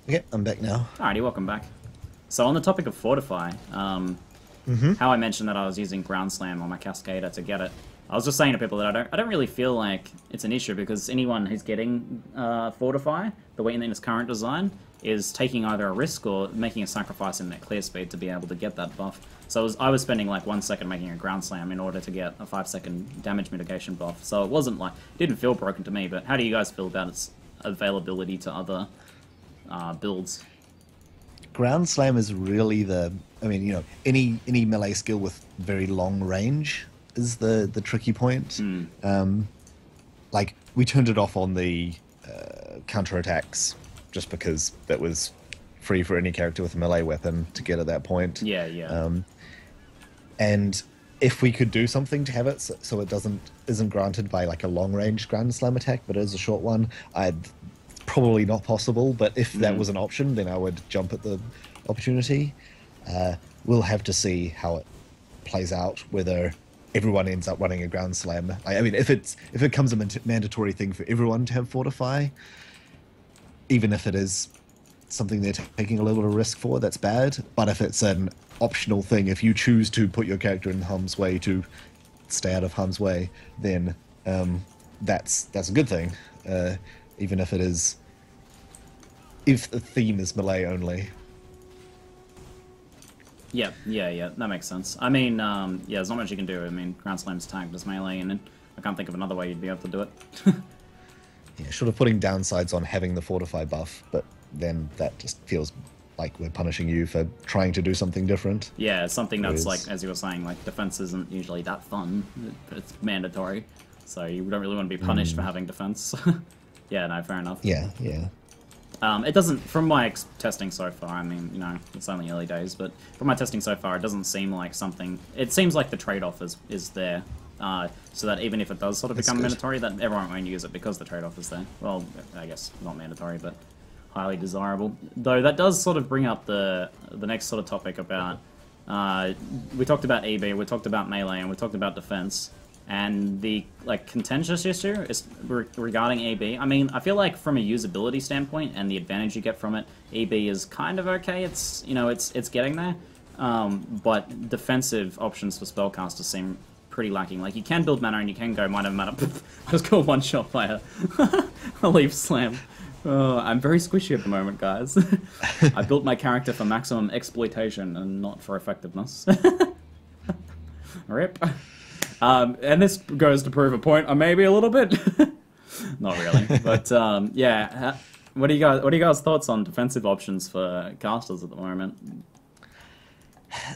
Okay, I'm back now. Alrighty, welcome back. So on the topic of Fortify, how I mentioned that I was using Ground Slam on my Cascader to get it, I was just saying to people that I don't really feel like it's an issue because anyone who's getting Fortify, the way in its current design, is taking either a risk or making a sacrifice in their clear speed to be able to get that buff. So I was spending like 1 second making a Ground Slam in order to get a 5-second damage mitigation buff. So it wasn't like, it didn't feel broken to me, but how do you guys feel about its availability to other builds? Ground Slam is really I mean, any melee skill with very long range is the tricky point. Like, we turned it off on the counterattacks just because that was free for any character with a melee weapon to get at that point. Yeah. And if we could do something to have it so it isn't granted by like a long range Ground Slam attack, but is a short one, probably not possible, but if that was an option, then I would jump at the opportunity. We'll have to see how it plays out, whether everyone ends up running a Ground Slam. I mean, if it becomes a mandatory thing for everyone to have Fortify, even if it is something they're taking a little bit of risk for, that's bad. But if it's an optional thing, if you choose to put your character in harm's way to stay out of harm's way, then that's a good thing. Even if the theme is melee only. Yeah, that makes sense. I mean, yeah, there's not much you can do. I mean, Ground Slam's tagged as melee, and I can't think of another way you'd be able to do it. Yeah, sort of putting downsides on having the Fortify buff, but then that just feels like we're punishing you for trying to do something different. Yeah, it's something that's like, as you were saying, like, defense isn't usually that fun, but it's mandatory, so you don't really want to be punished for having defense. Yeah, no, fair enough. Yeah. It doesn't, from my testing so far, I mean, it's only early days, but from my testing so far, it doesn't seem like something... It seems like the trade-off is there, so that even if it does sort of become mandatory, that everyone won't use it because the trade-off is there. Well, I guess not mandatory, but highly desirable. Though that does sort of bring up the next sort of topic about... we talked about EB, we talked about melee, and we talked about defense. And the contentious issue is regarding EB. I mean, I feel like from a usability standpoint and the advantage you get from it, EB is kind of okay. It's it's getting there, but defensive options for spellcasters seem pretty lacking. Like, you can build mana and you can go might have mana. Just go one shot by a leaf slam. Oh, I'm very squishy at the moment, guys. I built my character for maximum exploitation and not for effectiveness. Rip. And this goes to prove a point, maybe a little bit. Not really, but yeah. What are you guys' thoughts on defensive options for casters at the moment?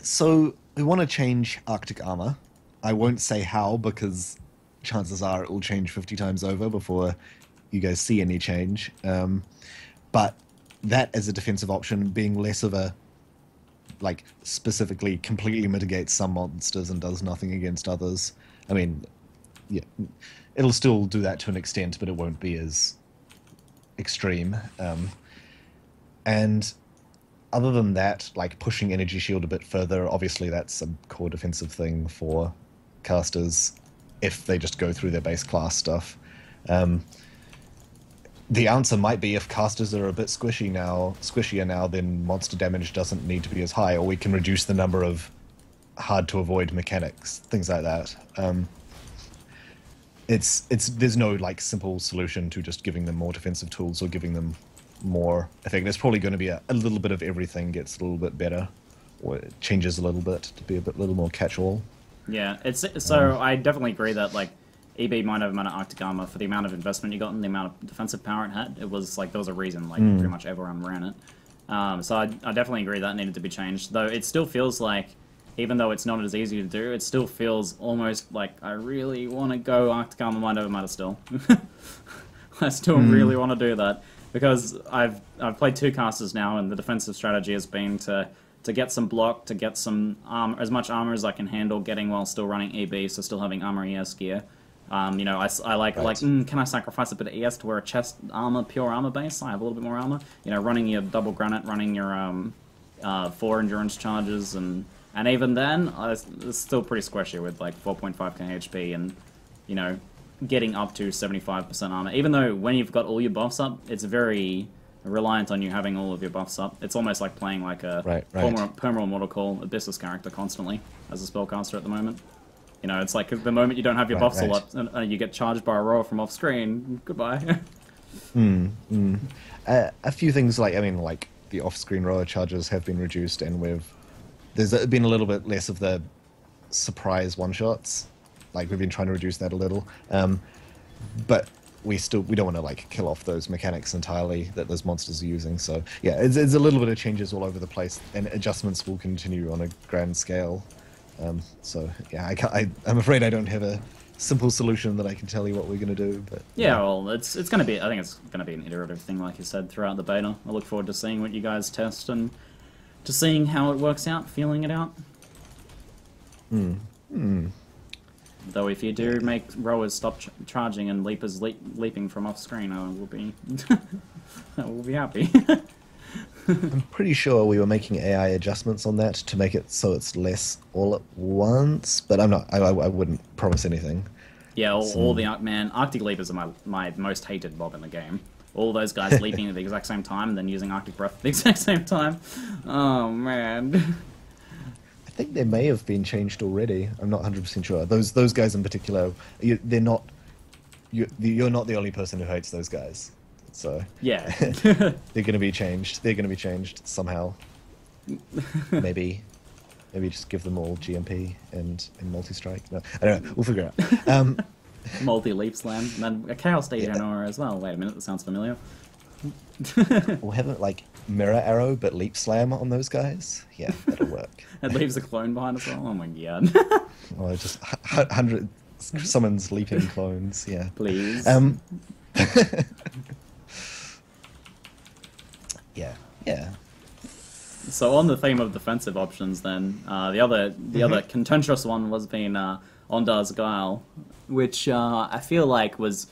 So we want to change Arctic armor. I won't say how, because chances are it will change 50 times over before you guys see any change. But that as a defensive option being less of a specifically completely mitigates some monsters and does nothing against others. I mean, yeah, it'll still do that to an extent, but it won't be as extreme. And other than that, like pushing Energy Shield a bit further, obviously that's a core defensive thing for casters if they just go through their base class stuff. The answer might be if casters are a bit squishier now, then monster damage doesn't need to be as high, or we can reduce the number of hard-to-avoid mechanics, things like that. There's no simple solution to just giving them more defensive tools or giving them more effect. There's probably going to be a little bit of everything gets a little bit better, or it changes a little bit to be a little more catch-all. Yeah, so I definitely agree that EB might have amount of Arctic armor for the amount of investment you got and the amount of defensive power it had. It was there was a reason pretty much everyone ran it. So I definitely agree that needed to be changed. Though it still feels like, even though it's not as easy to do, it still feels almost like I really want to go Arctic armor mind over matter still. I still really want to do that because I've played 2 casters now, and the defensive strategy has been to get some block, to get some as much armor as I can handle, getting while still running EB, so still having armor ES gear. I can I sacrifice a bit of ES to wear a chest armor, pure armor base? I have a little bit more armor. Running your double granite, running your 4 endurance charges, and even then, it's still pretty squishy with 4.5k HP and getting up to 75% armor. Even though when you've got all your buffs up, it's very reliant on you having all of your buffs up. It's almost like playing like a Perma Mortal Call Abyssus character constantly as a spellcaster at the moment. You know, it's like the moment you don't have your buffs all up, and you get charged by a roar from off screen. Goodbye. A few things like the off-screen roller charges have been reduced, and there's been a little bit less of the surprise one-shots. Like we've been trying to reduce that a little, but we don't want to like kill off those mechanics entirely that those monsters are using. So yeah, it's a little bit of changes all over the place, and adjustments will continue on a grand scale. So yeah, I'm afraid I don't have a simple solution that I can tell you what we're going to do. But yeah, well, it's going to be. I think it's going to be an iterative thing, like you said, throughout the beta. I look forward to seeing what you guys test and to seeing how it works out, feeling it out. Though if you do make rowers stop charging and leapers leaping from off screen, I will be I will be happy. I'm pretty sure we were making AI adjustments on that to make it so it's less all at once, but I'm not. I wouldn't promise anything. Yeah, all the Arctic Leapers are my most hated mob in the game. All those guys leaping at the exact same time and then using Arctic Breath at the exact same time. Oh man. I think they may have been changed already. I'm not 100% sure. Those guys in particular, you're not the only person who hates those guys. So yeah, they're going to be changed. They're going to be changed somehow. Maybe just give them all GMP and multi-strike. No, I don't know. We'll figure it out. Multi-leap slam, and then a Chaos Degener as well. Wait a minute, that sounds familiar. We'll have it like mirror arrow, but leap slam on those guys. Yeah, that'll work. It leaves a clone behind as well. Oh my god. Well, just 100 summons leaping clones. Yeah, please. Yeah. So on the theme of defensive options, then the other contentious one was being Ondar's Guile, which I feel like was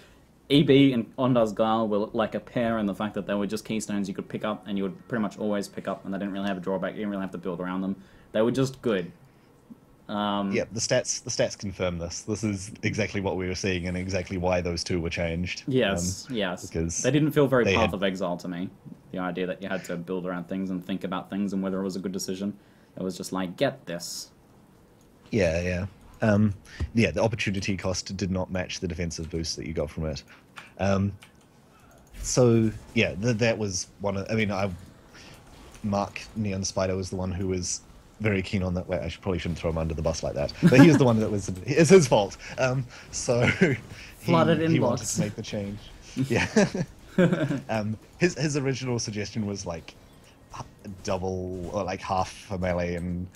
EB and Ondar's Guile were like a pair in the fact that they were just keystones you could pick up, and you would pretty much always pick up, and they didn't really have a drawback. You didn't really have to build around them. They were just good. Yeah, the stats confirm this. This is exactly what we were seeing, and exactly why those two were changed. Yes, because they didn't feel very Path of Exile to me. The idea that you had to build around things and think about things and whether it was a good decision. It was just like, get this. Yeah. The opportunity cost did not match the defensive boost that you got from it. So yeah, that was one of. Mark Neon Spider was the one who was very keen on that. Wait, I probably shouldn't throw him under the bus like that. But he was the one that was. It's his fault. So he wanted to make the change. Yeah. His original suggestion was like double or like half for melee and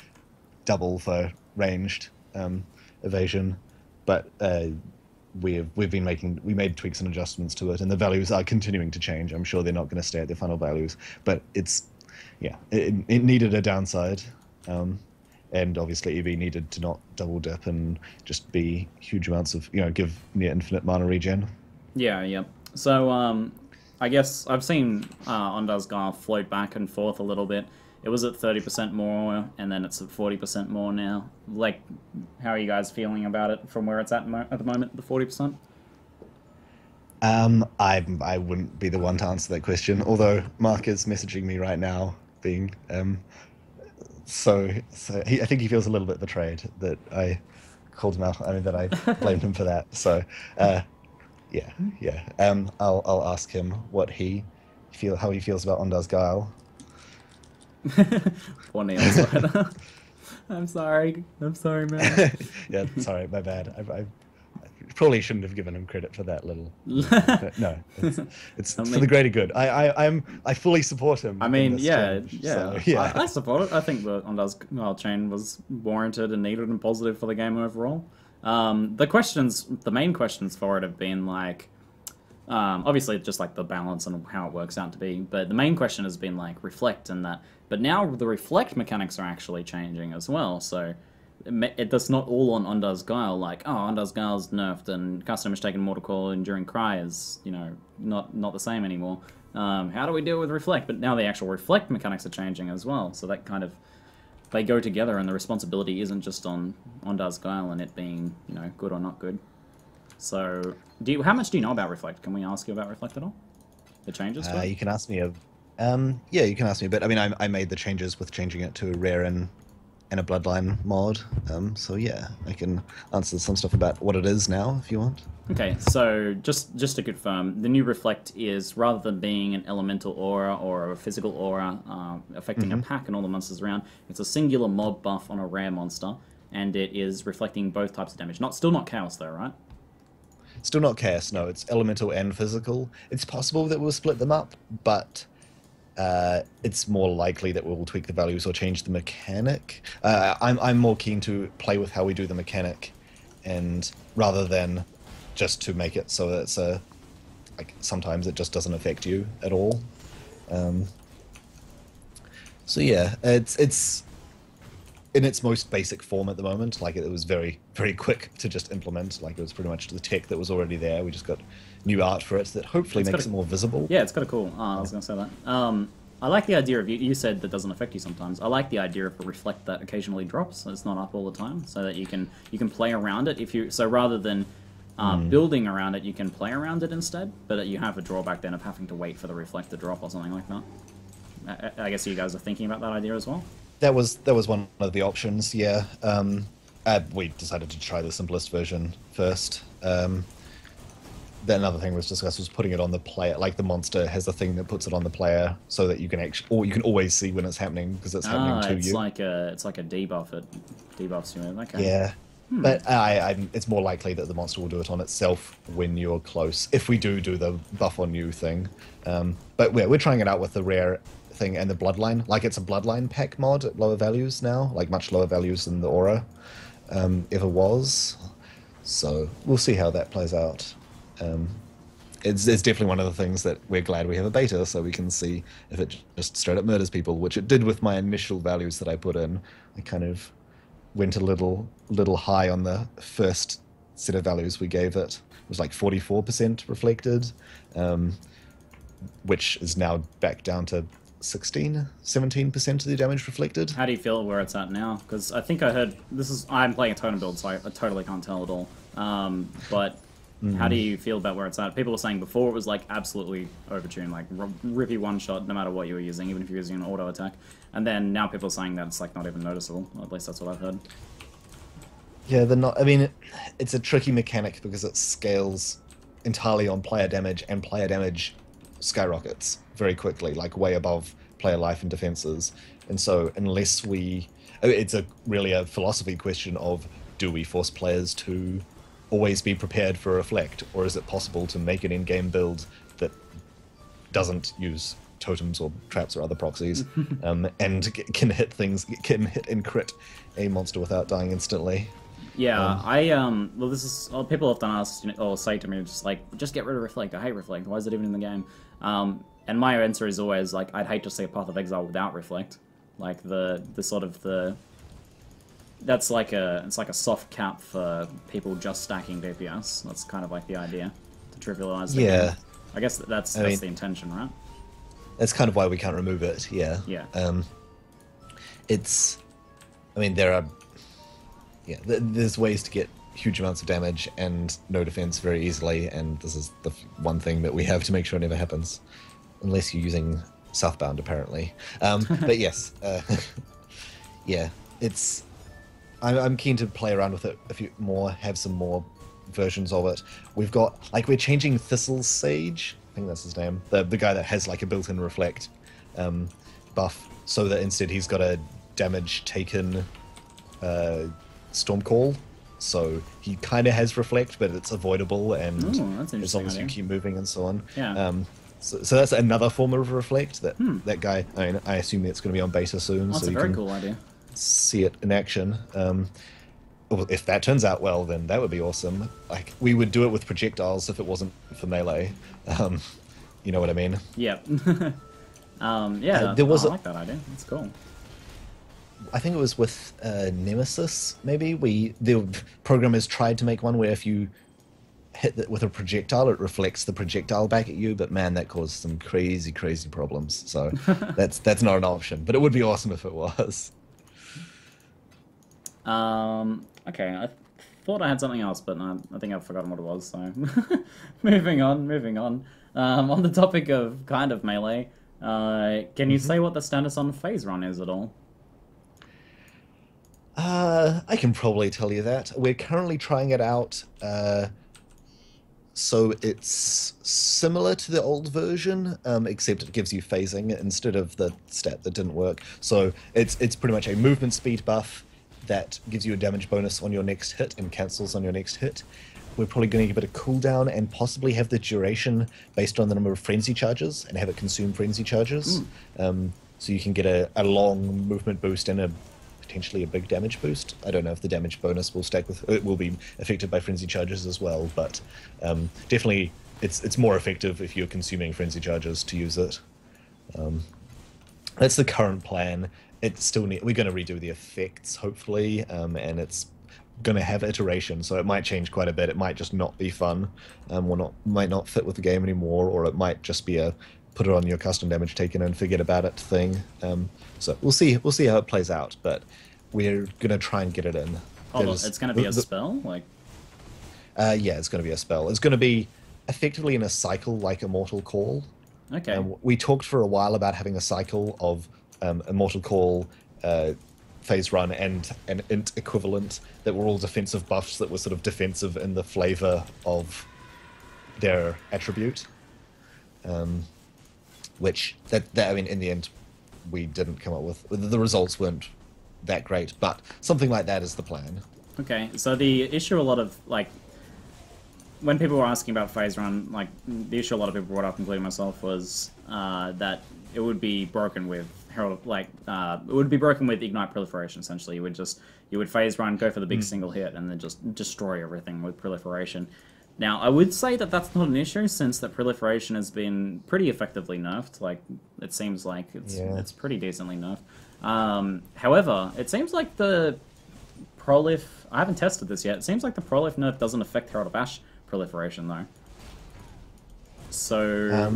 double for ranged evasion, but we made tweaks and adjustments to it, and the values are continuing to change. I'm sure they're not going to stay at their final values, but it needed a downside, and obviously EV needed to not double dip and just be huge amounts of give near infinite mana regen. Yeah. So I guess I've seen Ondar's Guile float back and forth a little bit. It was at 30% more, and then it's at 40% more now. Like, how are you guys feeling about it from where it's at the moment, the 40%? I wouldn't be the one to answer that question, although Mark is messaging me right now, being so I think he feels a little bit betrayed that I called him out. That I blamed him for that. So. Yeah. I'll ask him how he feels about Ondar's Guile. Poor Neon Spider. I'm sorry, man. Yeah, sorry, my bad. I probably shouldn't have given him credit for that little. No, it's for the greater good. I fully support him. I support it. I think the Ondar's Guile chain was warranted and needed and positive for the game overall. The main questions for it have been like, obviously just like the balance and how it works out to be, but the main question has been like reflect and that, but now the reflect mechanics are actually changing as well, so that's not all on Ondar's Guile, like, Ondar's Guile's nerfed and custom taken Mortal Call Enduring Cry is, not the same anymore. How do we deal with reflect? But now the actual reflect mechanics are changing as well, so that kind of, they go together, and the responsibility isn't just on Ondar's Guile and it being, good or not good. So, how much do you know about Reflect? Can we ask you about Reflect at all? The changes to it? You can ask me yeah, you can ask me, but I mean, I made the changes with changing it to a rare and a bloodline mod. So yeah, I can answer some stuff about what it is now if you want. Okay, so just to confirm, the new Reflect is, rather than being an elemental aura or a physical aura affecting a pack and all the monsters around, it's a singular mob buff on a rare monster, and it is reflecting both types of damage. Still not chaos though, right? Still not chaos, no. It's elemental and physical. It's possible that we'll split them up, but it's more likely that we'll tweak the values or change the mechanic. I'm more keen to play with how we do the mechanic, and rather than just to make it so that it's like sometimes it just doesn't affect you at all. So yeah, it's in its most basic form at the moment. Like it was very, very quick to just implement. Like it was pretty much the tech that was already there. We just got new art for it that hopefully makes it more visible. Yeah, it's kind of cool. I was going to say that. I like the idea of, you said that doesn't affect you sometimes. I like the idea of a reflect that occasionally drops, so it's not up all the time, so that you can play around it. So rather than building around it, you can play around it instead, but you have a drawback then of having to wait for the reflect to drop or something like that. I guess you guys are thinking about that idea as well? That was one of the options, yeah. We decided to try the simplest version first. Then another thing was discussed was putting it on the player. Like the monster has a thing that puts it on the player so that you can actually, or you can always see when it's happening because it's happening to you. It's like a debuff. It debuffs you. Okay. Yeah, but it's more likely that the monster will do it on itself when you're close. If we do the buff on you thing, but we're trying it out with the rare thing and the bloodline. Like it's a bloodline pack mod at lower values now, like much lower values than the aura ever was. So we'll see how that plays out. It's definitely one of the things that we're glad we have a beta, so we can see if it just straight up murders people, which it did with my initial values that I put in. I kind of went a little high on the first set of values we gave it. It was like 44% reflected, which is now back down to 17% of the damage reflected. How do you feel where it's at now? Because I think I heard, I'm playing a totem build, so I totally can't tell at all. But how do you feel about where it's at? People were saying before it was like absolutely overtuned, like rippy one shot no matter what you were using, even if you're using an auto attack. And then now people are saying that it's like not even noticeable. At least that's what I've heard. Yeah, they're not. I mean, it's a tricky mechanic because it scales entirely on player damage, and player damage skyrockets very quickly, like way above player life and defenses. And so unless it's really a philosophy question of, do we force players to always be prepared for reflect, or is it possible to make an in-game build that doesn't use totems or traps or other proxies and can hit and crit a monster without dying instantly? Yeah, well, this is, people often ask, or say to me, just get rid of reflect. I hate reflect. Why is it even in the game? And my answer is always like, I'd hate to see a Path of Exile without reflect. Like it's like a soft cap for people just stacking DPS. That's kind of like the idea, to trivialize the game. I guess that's the intention, right? That's kind of why we can't remove it. Yeah. Yeah. There's ways to get huge amounts of damage and no defense very easily, and this is the one thing that we have to make sure it never happens, unless you're using Southbound, apparently. But yes, yeah, it's. I'm keen to play around with it a few more, have some more versions of it. We've got, we're changing Thistle's Sage, I think that's his name, the guy that has like a built-in reflect buff, so that instead he's got a damage taken Stormcall, so he kind of has reflect, but it's avoidable, and as long as you keep moving and so on. Yeah. So that's another form of reflect that guy. I mean, I assume that's going to be on beta soon. That's a very cool idea. See it in action. If that turns out well, then that would be awesome. Like, we would do it with projectiles if it wasn't for melee. You know what I mean? Yeah. Yeah. There was I like that idea. That's cool. I think it was with Nemesis. Maybe the programmers tried to make one where if you hit it with a projectile, it reflects the projectile back at you. But man, that caused some crazy problems. So that's not an option. But it would be awesome if it was. Okay, I thought I had something else, but I think I've forgotten what it was, so moving on. On the topic of kind of melee, can you Mm-hmm. say what the status on phase run is at all? I can probably tell you that. We're currently trying it out. So it's similar to the old version, except it gives you phasing instead of the stat that didn't work. So it's pretty much a movement speed buff that gives you a damage bonus on your next hit and cancels on your next hit. We're probably going to give it a cooldown and possibly have the duration based on the number of frenzy charges and have it consume frenzy charges. So you can get a long movement boost and a potentially a big damage boost. I don't know if the damage bonus will stack with it will be affected by frenzy charges as well, but definitely it's more effective if you're consuming frenzy charges to use it. That's the current plan. It's still we're going to redo the effects hopefully, and it's going to have iteration, so it might change quite a bit. It might just not be fun, or might not fit with the game anymore, or it might just be a put it on your custom damage taken and forget about it thing. So we'll see how it plays out, but we're gonna try and get it in. Oh, it's going to be a spell, like. Yeah, it's gonna be a spell. It's gonna be effectively in a cycle like Immortal Call. Okay. We talked for a while about having a cycle of Immortal Call, phase run, and an int equivalent that were all defensive buffs that were sort of defensive in the flavor of their attribute. Which that I mean, in the end, we didn't come up with. The results weren't that great, but something like that is the plan. Okay, so the issue a lot of, like, when people were asking about phase run, like, the issue a lot of people brought up, including myself, was that it would be broken with Herald, like, it would be broken with Ignite Proliferation, essentially. You would phase run, go for the big single hit, and then just destroy everything with Proliferation. Now, I would say that that's not an issue, since that Proliferation has been pretty effectively nerfed. Like, it seems like it's pretty decently nerfed. However, it seems like the Prolif... I haven't tested this yet. It seems like the Prolif nerf doesn't affect Herald of Ash Proliferation, though. So,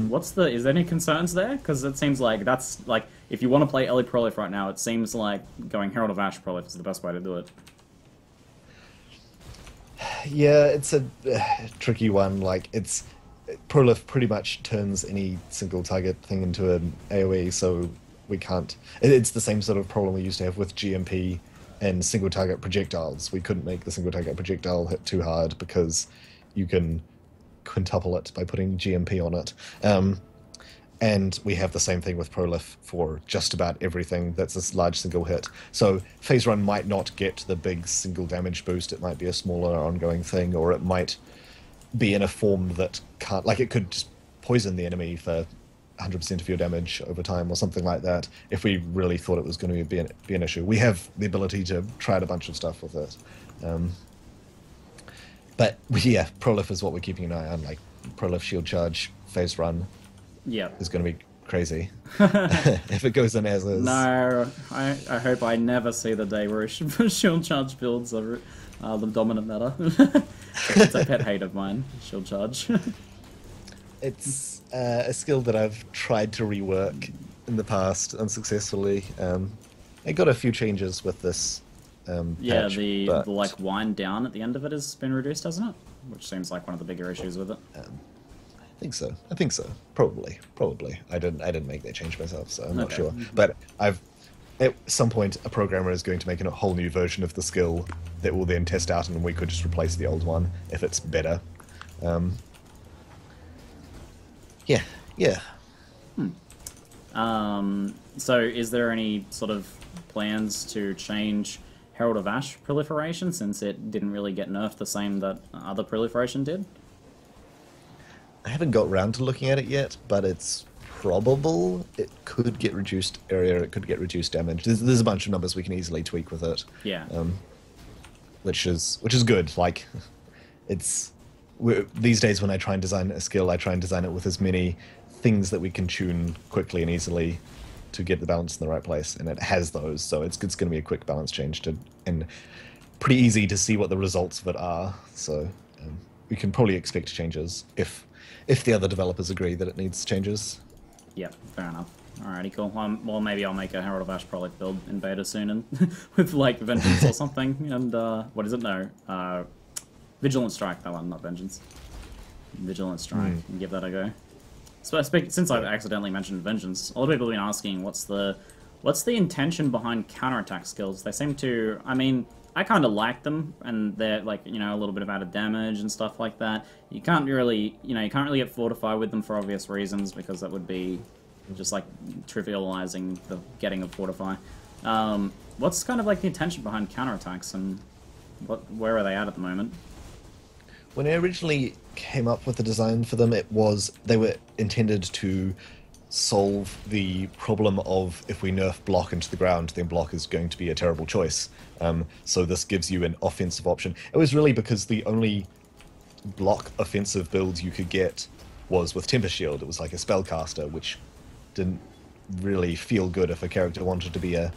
is there any concerns there? Because it seems like that's, like, if you want to play early Prolif right now, it seems like going Herald of Ash Prolif is the best way to do it. Yeah, it's a tricky one. Like, Prolif pretty much turns any single target thing into an AoE, so we can't... It's the same sort of problem we used to have with GMP and single target projectiles. We couldn't make the single target projectile hit too hard because you can quintuple it by putting GMP on it. And we have the same thing with Prolif for just about everything that's this large single hit. So phase run might not get the big single damage boost. It might be a smaller ongoing thing, or it might be in a form that can't... Like, it could just poison the enemy for 100% of your damage over time or something like that if we really thought it was going to be an issue. We have the ability to try out a bunch of stuff with it. But yeah, Prolif is what we're keeping an eye on. Like, Prolif shield charge, phase run... Yeah, is going to be crazy if it goes in as is. No, I hope I never see the day where shield charge builds are the dominant meta. It's a pet hate of mine, shield charge. It's a skill that I've tried to rework in the past unsuccessfully. I got a few changes with this Yeah, patch, the but, like wind down at the end of it has been reduced, hasn't it? Which seems like one of the bigger issues with it. I think so. Probably. I didn't make that change myself, so I'm not Okay. sure. But at some point, a programmer is going to make a whole new version of the skill that will then test out, and we could just replace the old one if it's better. Yeah. So is there any sort of plans to change Herald of Ash proliferation, since it didn't really get nerfed the same that other proliferation did? I haven't got round to looking at it yet, but it's probable it could get reduced area, it could get reduced damage. There's a bunch of numbers we can easily tweak with it. Yeah. Which is good. Like, these days when I try and design a skill, I try and design it with as many things that we can tune quickly and easily to get the balance in the right place, and it has those, so it's going to be a quick balance change and pretty easy to see what the results of it are. So we can probably expect changes if the other developers agree that it needs changes. Yep, fair enough. Alrighty, cool. Well, maybe I'll make a Herald of Ash Prolif build in beta soon, and with like Vengeance or something. And what is it? No, Vigilant Strike. That one, not Vengeance. Vigilant Strike. Give that a go. Since I've accidentally mentioned Vengeance, a lot of people have been asking what's the intention behind counterattack skills. They seem to, I mean, I kind of like them, and they're like, you know, a little bit of added damage and stuff like that. You can't really, you know, you can't really get Fortify with them for obvious reasons, because that would be just like trivializing the getting of Fortify. What's kind of like the intention behind counterattacks, and where are they at the moment? When I originally came up with the design for them, they were intended to solve the problem of if we nerf block into the ground, then block is going to be a terrible choice. So this gives you an offensive option. It was really because the only block offensive build you could get was with Temper Shield. It was like a spellcaster, which didn't really feel good if a character wanted to be a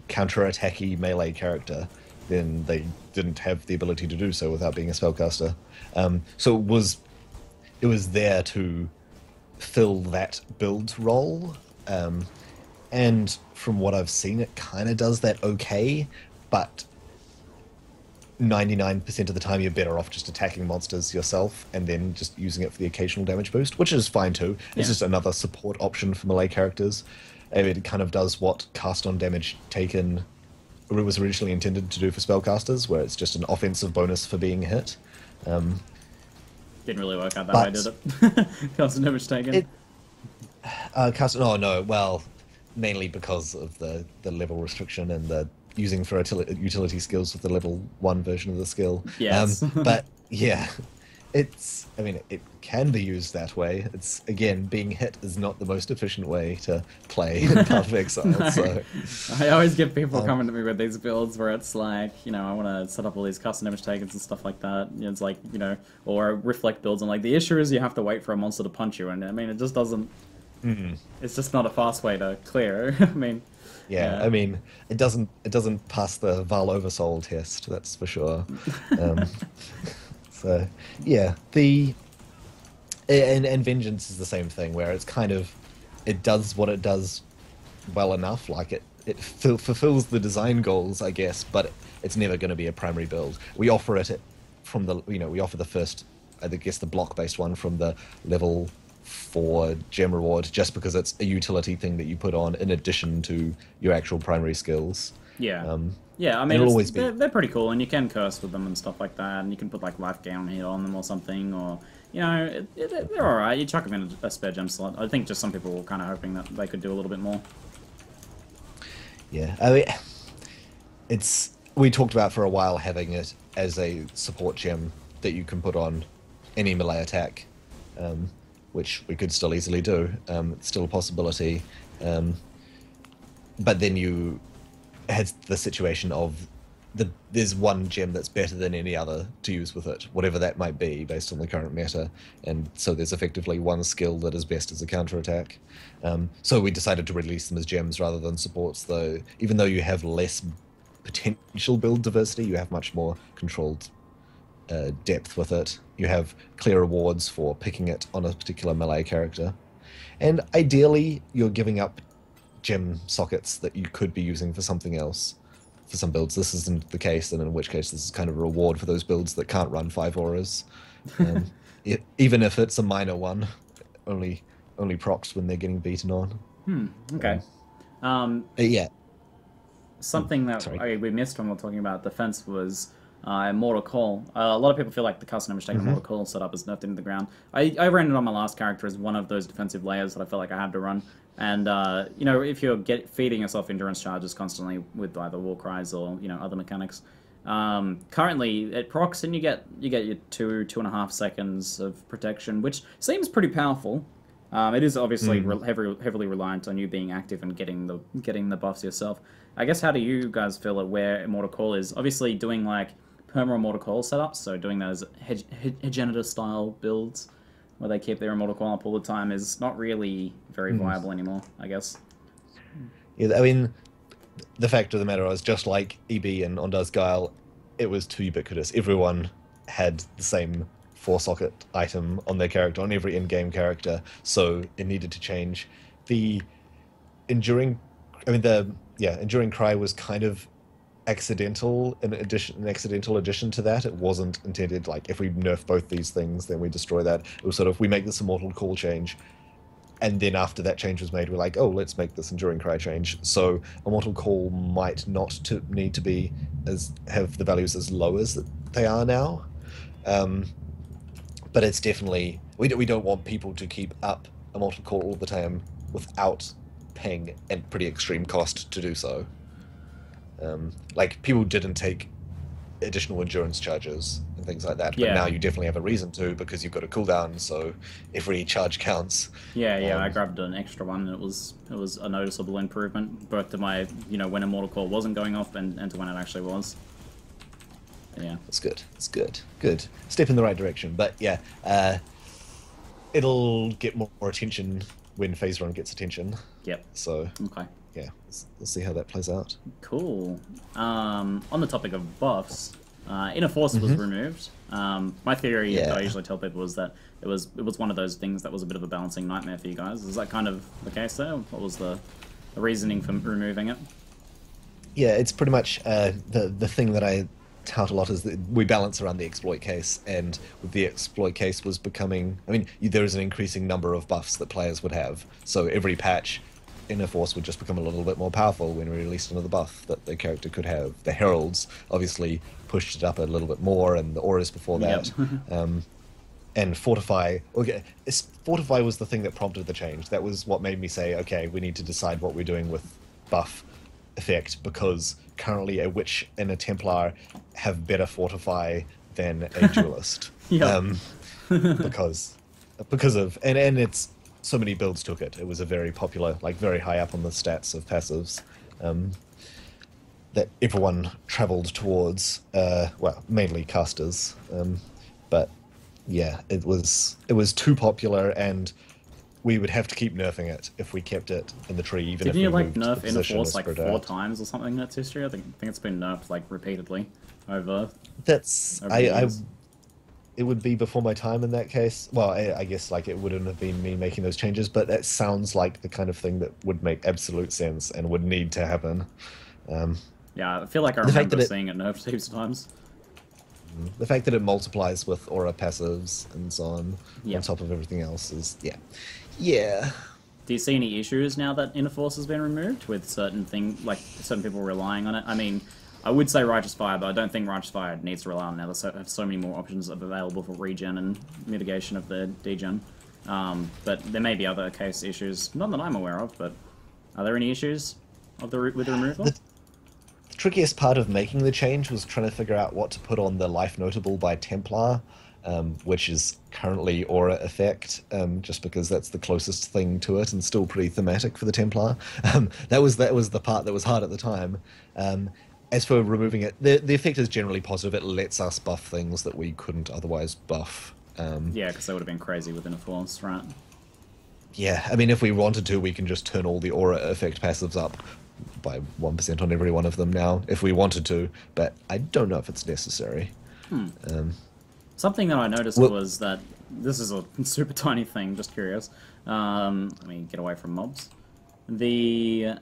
counter-attacky melee character. Then they didn't have the ability to do so without being a spellcaster. So it was there to fill that build role. And from what I've seen, it kind of does that okay, but 99% of the time you're better off just attacking monsters yourself and then just using it for the occasional damage boost, which is fine too. It's just another support option for melee characters. It kind of does what cast on damage taken was originally intended to do for spellcasters, where it's just an offensive bonus for being hit. Didn't really work out that way, did it? Cast on damage taken. Oh no, well, mainly because of the level restriction and the using for utility skills with the level 1 version of the skill. Yes. But yeah, I mean, it can be used that way. It's, again, being hit is not the most efficient way to play in Path of Exile. No. So I always get people coming to me with these builds where it's like, you know, I want to set up all these custom damage takens and stuff like that. It's like, you know, or reflect builds, and like, the issue is you have to wait for a monster to punch you, and I mean, it just doesn't... It's just not a fast way to clear. I mean... Yeah, I mean, it doesn't pass the Val Oversoul test, that's for sure. So, yeah, and Vengeance is the same thing, where it's kind of, it does what it does well enough, like it fulfills the design goals, I guess, but it's never going to be a primary build. We offer it from the, you know, we offer the first, I guess, the block-based one from the level 4 gem reward, just because it's a utility thing that you put on in addition to your actual primary skills. Yeah. Yeah, I mean, they're pretty cool, and you can curse with them and stuff like that, and you can put, like, life gain hit on them or something, or, you know, they're alright. You chuck them in a spare gem slot. I think just some people were kind of hoping that they could do a little bit more. Yeah, I mean, we talked about for a while having it as a support gem that you can put on any melee attack, which we could still easily do. It's still a possibility. But then you had the situation of there's one gem that's better than any other to use with it, whatever that might be based on the current meta, and so there's effectively one skill that is best as a counterattack. So we decided to release them as gems rather than supports, though. Even though you have less potential build diversity, you have much more controlled depth with it. You have clear rewards for picking it on a particular melee character, and ideally you're giving up gem sockets that you could be using for something else. For some builds this isn't the case, and in which case this is kind of a reward for those builds that can't run 5 auras. Even if it's a minor one, only procs when they're getting beaten on. Okay. Yeah. Something that we missed when we were talking about defense was Immortal Call. A lot of people feel like the custom damage taken Immortal Call setup is nerfed into the ground. I ran it on my last character as one of those defensive layers that I felt like I had to run. And, you know, if you're feeding yourself endurance charges constantly with either war cries or, you know, other mechanics, currently it procs and you get your 2.5 seconds of protection, which seems pretty powerful. It is obviously heavily reliant on you being active and getting the buffs yourself. I guess, how do you guys feel at where Immortal Call is? Obviously doing like perma Immortal Call setups, so doing that as Hegenita style builds where they keep their Immortal Call up all the time is not really very viable anymore, I guess. Yeah, I mean, the fact of the matter is, just like EB and Ondar's Guile, it was too ubiquitous. Everyone had the same 4-socket item on their character, on every in-game character, so it needed to change. The Enduring Cry was kind of accidental, an accidental addition to that. It wasn't intended, like, if we nerf both these things, then we destroy that. It was sort of, we make this Immortal Call change, and then after that change was made, we're like, oh, let's make this enduring cry change. So Immortal Call might not need to be have the values as low as they are now, but it's definitely we don't want people to keep up Immortal Call all the time without paying a pretty extreme cost to do so. Like people didn't take additional endurance charges and things like that, but now you definitely have a reason to, because you've got a cooldown, so every charge counts. I grabbed an extra one, and it was a noticeable improvement, both to my, when Immortal Core wasn't going off and to when it actually was. Yeah, it's good. It's good. Good step in the right direction. But yeah, it'll get more attention when Phase Run gets attention. Yep. So okay. Yeah, we'll see how that plays out. Cool. On the topic of buffs, Inner Force was removed. My theory that I usually tell people is that it was one of those things that was a bit of a balancing nightmare for you guys. Is that kind of the case there? What was the reasoning for removing it? Yeah, it's pretty much the thing that I tout a lot is that we balance around the exploit case, and with the exploit case was becoming, I mean, there is an increasing number of buffs that players would have, so every patch Inner Force would just become a little bit more powerful when we released another buff that the character could have. The Heralds obviously pushed it up a little bit more, and the Auras before that. And Fortify... Okay, Fortify was the thing that prompted the change. That was what made me say, okay, we need to decide what we're doing with buff effect, because currently a Witch and a Templar have better Fortify than a Duelist. Because of... And it's... So many builds took it. It was a very popular, like very high up on the stats of passives, that everyone travelled towards. Well, mainly casters, but yeah, it was too popular, and we would have to keep nerfing it if we kept it in the tree. Even Didn't if you we like nerf Inner Force like 4 out. times or something in its history? I think it's been nerfed like repeatedly over. That's it would be before my time in that case. Well, I guess like it wouldn't have been me making those changes, but that sounds like the kind of thing that would make absolute sense and would need to happen. Yeah, I feel like I remember seeing it nerfed heaps of times. The fact that it multiplies with aura passives and so on top of everything else is, yeah. Do you see any issues now that Inner Force has been removed with certain certain people relying on it? I mean, I would say Righteous Fire, but I don't think Righteous Fire needs to rely on it now. They have so many more options available for regen and mitigation of the degen. But there may be other case issues, none that I'm aware of, but are there any issues with the removal? The trickiest part of making the change was trying to figure out what to put on the Life Notable by Templar, which is currently Aura Effect, just because that's the closest thing to it and still pretty thematic for the Templar. That was the part that was hard at the time. As for removing it, the effect is generally positive. It lets us buff things that we couldn't otherwise buff. Yeah, because that would have been crazy with Inner Force, right? Yeah, I mean, if we wanted to, we can just turn all the Aura Effect passives up by 1% on every one of them now, if we wanted to, but I don't know if it's necessary. Something that I noticed was that, this is a super tiny thing, just curious. Let me get away from mobs. The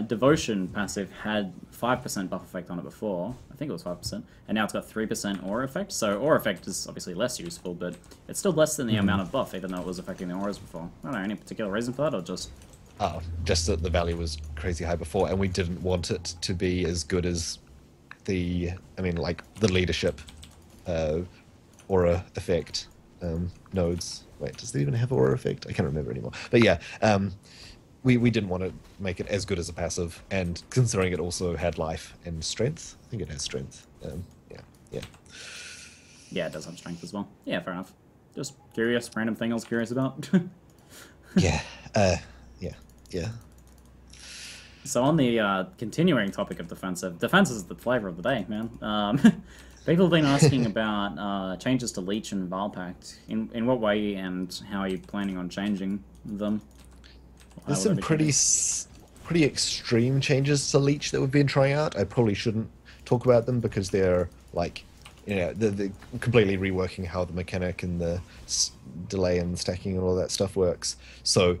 Devotion passive had 5% buff effect on it before. I think it was 5%. And now it's got 3% Aura effect. So Aura effect is obviously less useful, but it's still less than the amount of buff, even though it was affecting the auras before. I don't know, any particular reason for that, or just... Oh, just that the value was crazy high before, and we didn't want it to be as good as the leadership Aura effect nodes. Wait, does it even have Aura effect? I can't remember anymore. But yeah, we didn't want to make it as good as a passive, and considering it also had life and strength, I think it has strength. Yeah, it does have strength as well. Yeah, fair enough. Just curious, random thing I was curious about. Yeah. So on the continuing topic of defense is the flavor of the day, man. People have been asking about changes to Leech and Vilepact. In what way and how are you planning on changing them? There's some pretty extreme changes to Leech that we've been trying out. I probably shouldn't talk about them because they're they're completely reworking how the mechanic and the delay and stacking and all that stuff works. So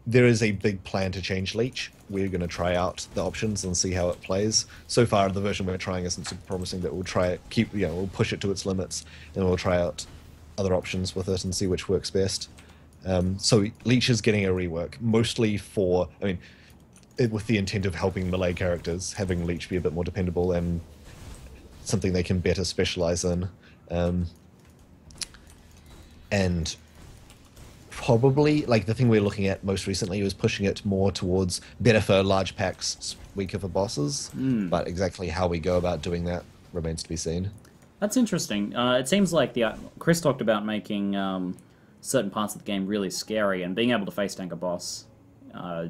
there is a big plan to change Leech. We're going to try out the options and see how it plays. So far, the version we're trying isn't super promising, but we'll try it, we'll push it to its limits, and we'll try out other options with it and see which works best. So Leech is getting a rework, mostly for, I mean, with the intent of helping melee characters, having Leech be a bit more dependable and something they can better specialize in. And probably, like, the thing we're looking at most recently was pushing it more towards better for large packs, weaker for bosses. But exactly how we go about doing that remains to be seen. That's interesting. It seems like Chris talked about making certain parts of the game really scary, and being able to face tank a boss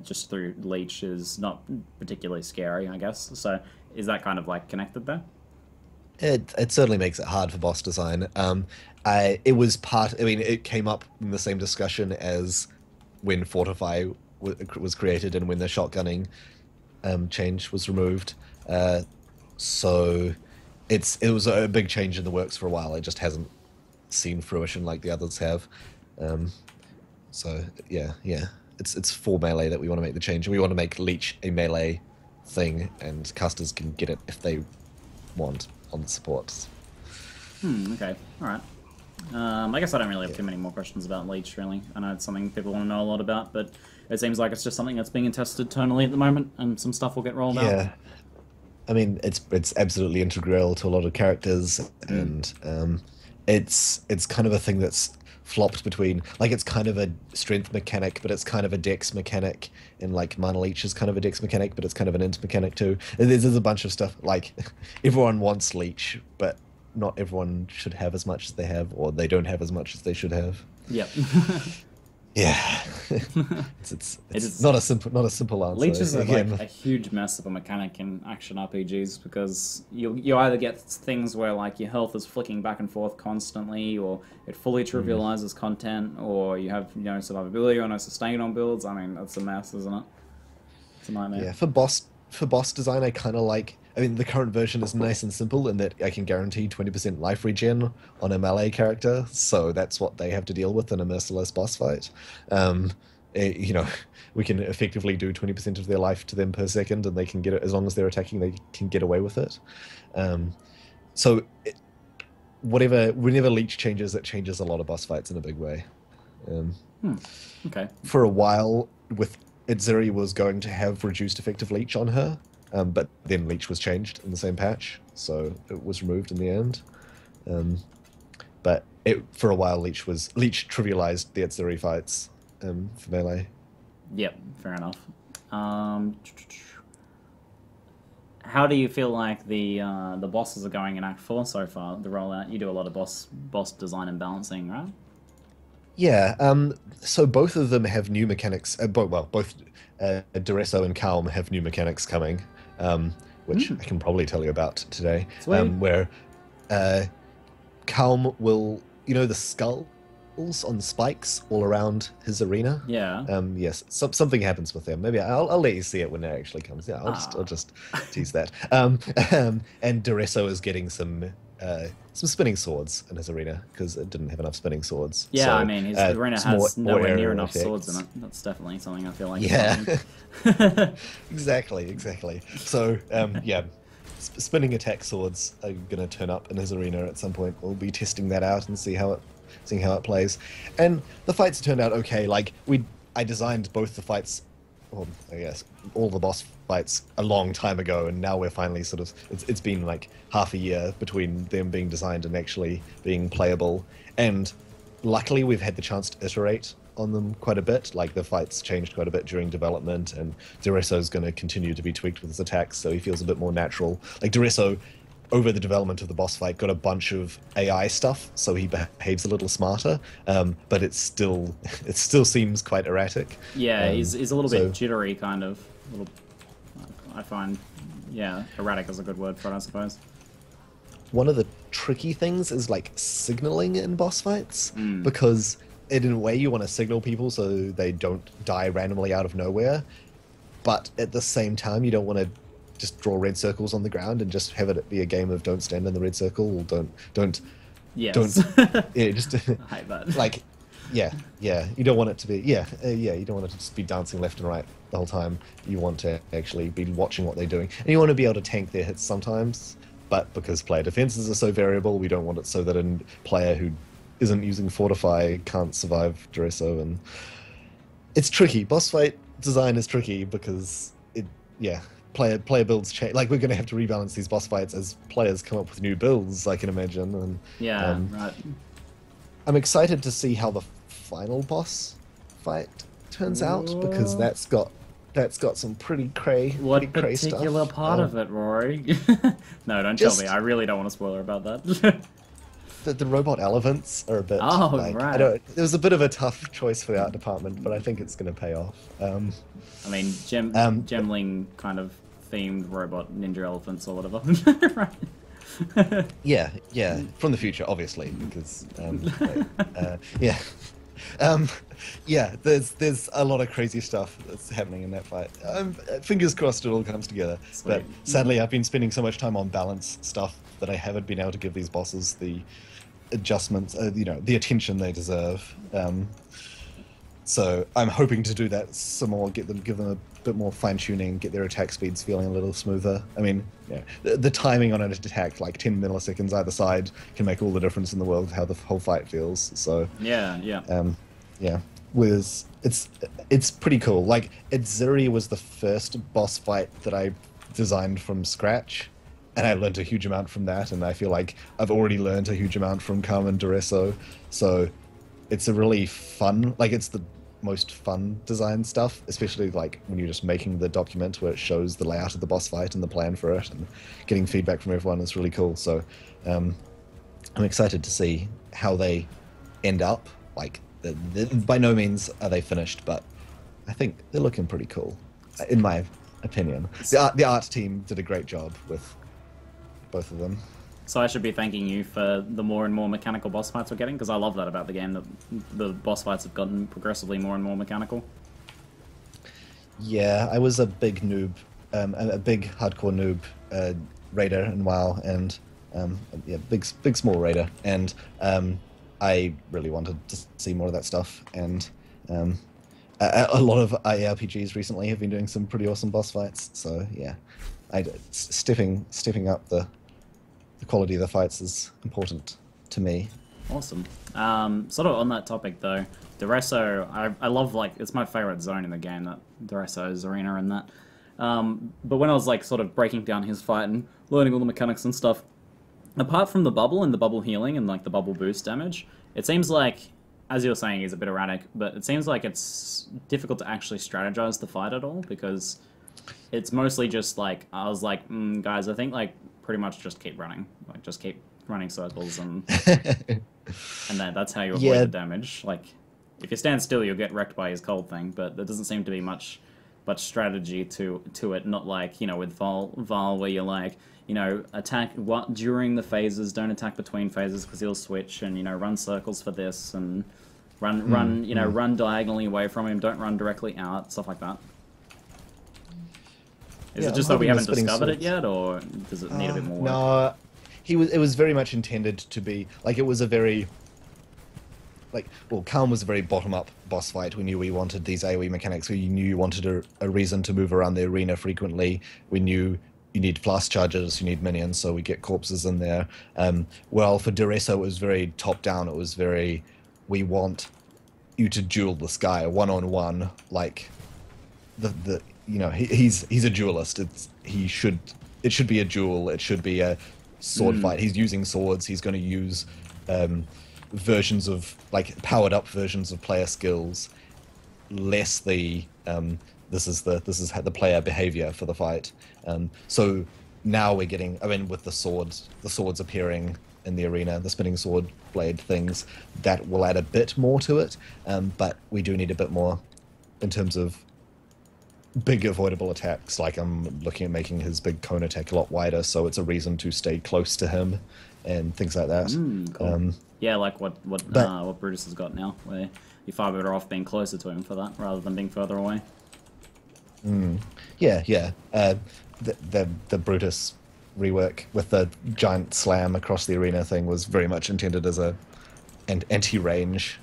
just through Leech is not particularly scary, I guess. So is that kind of like connected there? It certainly makes it hard for boss design. It was part. I mean, it came up in the same discussion as when Fortify was created and when the shotgunning change was removed. So it was a big change in the works for a while. It just hasn't seen fruition like the others have. So yeah, it's for melee that we want to make the change. We want to make Leech a melee thing, and casters can get it if they want on the supports. Okay, alright. I guess I don't really have too many more questions about Leech, really. I know it's something people want to know a lot about, but it seems like it's just something that's being tested tonally at the moment, and some stuff will get rolled out. Yeah. I mean, it's absolutely integral to a lot of characters, and it's kind of a thing that's flopped between, like, it's kind of a strength mechanic, but it's kind of a dex mechanic, and like Mana Leech is kind of a dex mechanic, but it's kind of an int mechanic too. There's a bunch of stuff, like, everyone wants Leech, but not everyone should have as much as they have, or they don't have as much as they should have. Yep. Yeah. it's not a simple answer. Leech is like a huge mess of a mechanic in action RPGs, because you either get things where like your health is flicking back and forth constantly, or it fully trivializes content, or you have no survivability or no sustain on builds. I mean, that's a mess, isn't it? It's a nightmare. Yeah, for boss design, I kind of like. I mean, the current version is nice and simple in that I can guarantee 20% life regen on a melee character, so that's what they have to deal with in a merciless boss fight. You know, we can effectively do 20% of their life to them per second, and they can get it as long as they're attacking. They can get away with it. So, whenever Leech changes, it changes a lot of boss fights in a big way. Okay. For a while, with Itzuri was going to have reduced effective Leech on her. But then Leech was changed in the same patch, so it was removed in the end. But for a while, Leech trivialized the Itzuri fights for melee. Yep, fair enough. How do you feel like the bosses are going in Act 4 so far, the rollout? You do a lot of boss design and balancing, right? Yeah, so both of them have new mechanics. Both Duresso and Calm have new mechanics coming, which I can probably tell you about today. Where Calm will, the skulls on spikes all around his arena. Yeah. Yes, something happens with them. Maybe I'll let you see it when it actually comes. Yeah, I'll just tease that. And Duresso is getting some spinning swords in his arena, because it didn't have enough spinning swords. Yeah, so, I mean, his arena has nowhere near enough effects. swords in it. That's definitely something I feel like. Yeah, exactly. So, yeah, spinning attack swords are going to turn up in his arena at some point. We'll be testing that out and seeing how it plays. And the fights turned out okay. Like, I designed both the fights, well, I guess all the boss fights a long time ago, and now we're finally sort of, it's been like half a year between them being designed and actually being playable, and luckily we've had the chance to iterate on them quite a bit. Like, the fights changed quite a bit during development, and Duresso's going to continue to be tweaked with his attacks, so he feels a bit more natural. Like, Duresso, over the development of the boss fight, got a bunch of AI stuff, so he behaves a little smarter, but it still seems quite erratic. Yeah, he's a little bit jittery, kind of. I find, yeah, erratic is a good word for it, I suppose. One of the tricky things is, like, signaling in boss fights, because in a way you want to signal people so they don't die randomly out of nowhere, but at the same time you don't want to just draw red circles on the ground and just have it be a game of don't stand in the red circle, or don't yes. Yeah, just I hate that. Like, yeah, you don't want it to be, you don't want it to just be dancing left and right the whole time. You want to actually be watching what they're doing, and you want to be able to tank their hits sometimes, but because player defenses are so variable, we don't want it so that a player who isn't using Fortify can't survive Dureso, and it's tricky. Boss fight design is tricky because yeah, player builds change. Like we're going to have to rebalance these boss fights as players come up with new builds, I can imagine. And Yeah, right. I'm excited to see how the final boss fight turns out because that's got some pretty cray, What pretty cray stuff. particular part of it, Rory? No, don't tell me. I really don't want to spoiler about that. The robot elephants are a bit. Oh, like, right. I don't. It was a bit of a tough choice for the art department, but I think it's going to pay off. I mean, Gemling kind of themed robot ninja elephants or whatever. Right. Yeah, from the future, obviously, because yeah, yeah. There's a lot of crazy stuff that's happening in that fight. Fingers crossed it all comes together. Sweet. But sadly, I've been spending so much time on balance stuff that I haven't been able to give these bosses the adjustments, the attention they deserve. So I'm hoping to do that some more, give them a bit more fine tuning, get their attack speeds feeling a little smoother. I mean, yeah, the timing on an attack, like 10 milliseconds either side, can make all the difference in the world how the whole fight feels. So yeah. Yeah, it's pretty cool. Like, Ziri was the first boss fight that I designed from scratch, and I learned a huge amount from that, and I feel like I've already learned a huge amount from Carmen Dureso, so it's a really fun, like, it's the most fun design stuff, especially like when you're just making the document where it shows the layout of the boss fight and the plan for it, and getting feedback from everyone is really cool. So I'm excited to see how they end up. Like, by no means are they finished, but I think they're looking pretty cool, in my opinion. The art team did a great job with both of them. So I should be thanking you for the more and more mechanical boss fights we're getting, because I love that about the game, that the boss fights have gotten progressively more and more mechanical. Yeah, I was a big noob, a big hardcore noob raider in WoW, and yeah, big small raider, and I really wanted to see more of that stuff, and a lot of ARPGs recently have been doing some pretty awesome boss fights. So yeah, stepping up the quality of the fights is important to me. Awesome. Sort of on that topic though, Dureso, I love, like, it's my favorite zone in the game, that Dureso's arena and that. But when I was like sort of breaking down his fight and learning all the mechanics and stuff, apart from the bubble and the bubble healing and like the bubble boost damage, it seems like, as you were saying, he's a bit erratic, but it seems like it's difficult to actually strategize the fight at all, because it's mostly just like, I was like, guys, I think like pretty much just keep running, like just keep running circles, and and that's how you avoid the damage. Like, if you stand still, you'll get wrecked by his cold thing, but there doesn't seem to be much strategy to it. Not like, with Val, where you're like, attack during the phases, don't attack between phases because he'll switch, and run circles for this, and run diagonally away from him, don't run directly out, stuff like that. Is it just that we haven't discovered it yet, or does it need a bit more work? No, it was very much intended to be like, it was a very, like, well, Calm was a very bottom-up boss fight. We knew we wanted these AoE mechanics. We knew you wanted a reason to move around the arena frequently. We knew you need flash charges, you need minions, so we get corpses in there. Well, for Dureso, it was very top-down. It was very, we want you to duel this guy one-on-one, like he's a duelist. It should be a duel. It should be a sword fight. He's using swords. He's going to use versions of, like, powered up versions of player skills, less the this is how the player behavior for the fight. So now we're getting, I mean, with the swords appearing in the arena, the spinning sword blade things, that will add a bit more to it. But we do need a bit more in terms of big avoidable attacks. Like, I'm looking at making his big cone attack a lot wider, so it's a reason to stay close to him and things like that. Cool. Yeah, like what Brutus has got now, where you're far better off being closer to him for that rather than being further away. Yeah. The Brutus rework with the giant slam across the arena thing was very much intended as an anti-range,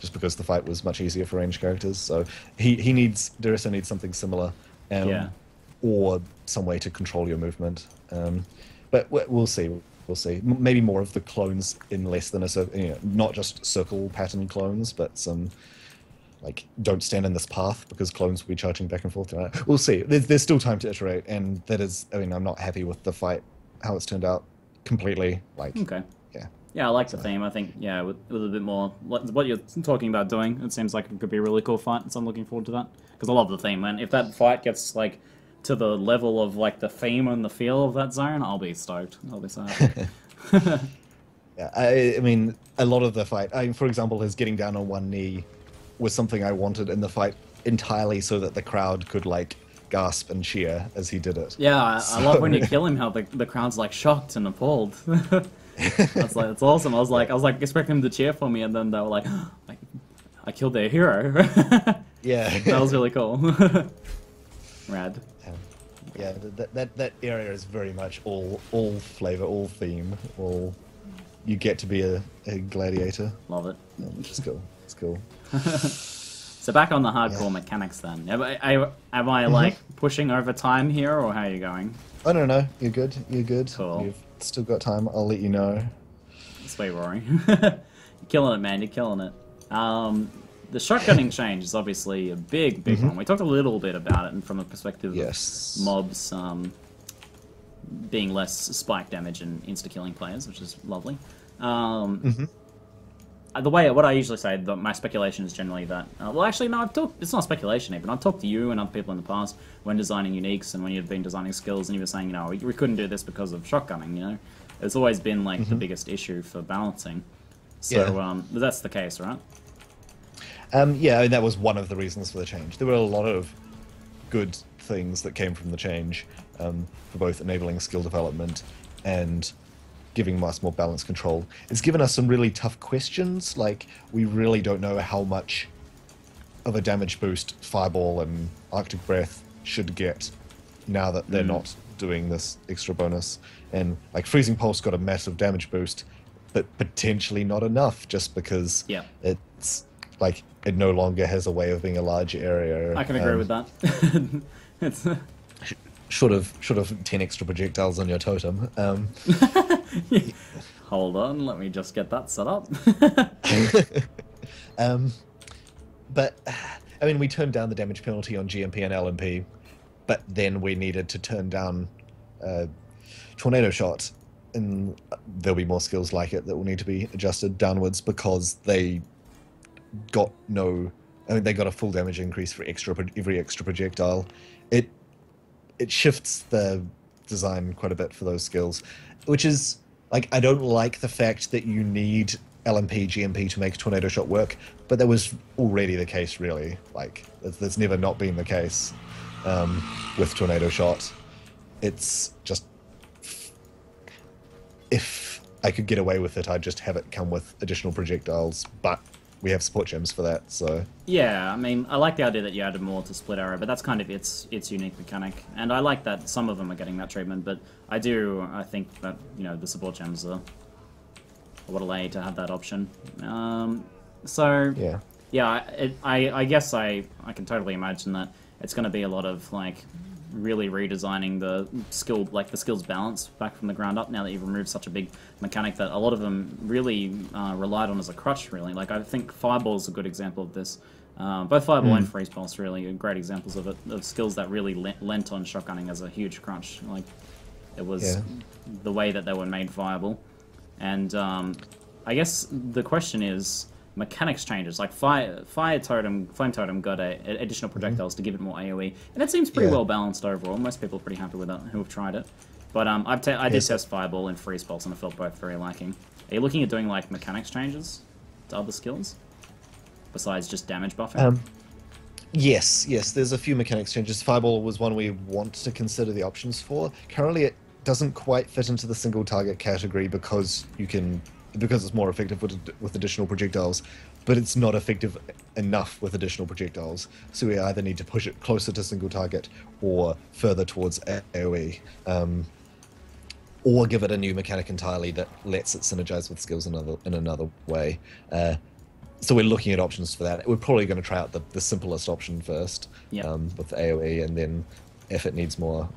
just because the fight was much easier for range characters. So Dureso needs something similar, or some way to control your movement. But we'll see. we'll see. Maybe more of the clones in less than a circle, not just circle pattern clones, but some like don't stand in this path because clones will be charging back and forth. We'll see. There's still time to iterate, and that is. I mean, I'm not happy with the fight, how it's turned out completely. Like, okay. Yeah. Yeah, I like the theme. I think, yeah, with a bit more what you're talking about doing, it seems like it could be a really cool fight, so I'm looking forward to that. Because I love the theme, man. If that fight gets, like, to the level of, like, the theme and the feel of that zone, I'll be stoked. I'll be so happy. Yeah, I mean, a lot of the fight, for example, his getting down on one knee was something I wanted in the fight entirely so that the crowd could, like, gasp and cheer as he did it. Yeah, I love when you kill him, how the crowd's, like, shocked and appalled. That's like, it's awesome. I was like expecting them to cheer for me, and then they were like, I killed their hero. Yeah. That was really cool. Rad. Yeah, that area is very much all flavor, all theme, all. You get to be a gladiator. Love it. Which is cool. It's cool. So back on the hardcore mechanics then. Am I like pushing over time here, or how are you going? I don't know. You're good. You're good. Cool. You've still got time. I'll let you know. Sweet, Rory. You're killing it, man. You're killing it. The shotgunning change is obviously a big one. We talked a little bit about it, and from the perspective of mobs being less spike damage and insta-killing players, which is lovely. What I usually say, my speculation is generally that... well, actually, no, it's not speculation even. I've talked to you and other people in the past when designing uniques and when you've been designing skills, and you were saying, we couldn't do this because of shotgunning, It's always been, like, the biggest issue for balancing. So, but that's the case, right? Yeah, and that was one of the reasons for the change. There were a lot of good things that came from the change, for both enabling skill development and giving us more balanced control. It's given us some really tough questions, like we really don't know how much of a damage boost Fireball and Arctic Breath should get now that they're not doing this extra bonus. And like Freezing Pulse got a massive damage boost, but potentially not enough just because it's like it no longer has a way of being a large area. I can agree with that. It's Should have 10 extra projectiles on your totem. Hold on, let me just get that set up. But I mean, we turned down the damage penalty on GMP and LMP, but then we needed to turn down Tornado Shot, and there'll be more skills like it that will need to be adjusted downwards because they got they got a full damage increase for every extra projectile. It shifts the design quite a bit for those skills, which is, like, I don't like the fact that you need LMP, GMP to make Tornado Shot work, but that was already the case, really. Like, that's never not been the case with Tornado Shot. It's just, if I could get away with it, I'd just have it come with additional projectiles, but we have support gems for that, so... Yeah, I mean, I like the idea that you added more to Split Arrow, but that's kind of its unique mechanic. And I like that some of them are getting that treatment, but I think that, the support gems are what allow you to have that option. I guess I can totally imagine that it's going to be a lot of, like, really redesigning the skills balance back from the ground up now that you've removed such a big mechanic that a lot of them really relied on as a crutch, really. Like, I think Fireball's a good example of this. Both Fireball and Freeze Pulse really are great examples of it, of skills that really lent on shotgunning as a huge crutch. Like, it was the way that they were made viable. And I guess the question is, mechanics changes, like Flame Totem got additional projectiles to give it more AoE, and it seems pretty well balanced overall. Most people are pretty happy with that who have tried it. But I did test Fireball and Freeze Pulse, and I felt both very lacking. Are you looking at doing, like, mechanics changes to other skills besides just damage buffing? Yes, there's a few mechanics changes. Fireball was one we want to consider the options for. Currently, it doesn't quite fit into the single target category because it's more effective with additional projectiles, but it's not effective enough with additional projectiles. So we either need to push it closer to single target or further towards AoE, or give it a new mechanic entirely that lets it synergize with skills in another way. So we're looking at options for that. We're probably going to try out the simplest option first, with AoE, and then if it needs more,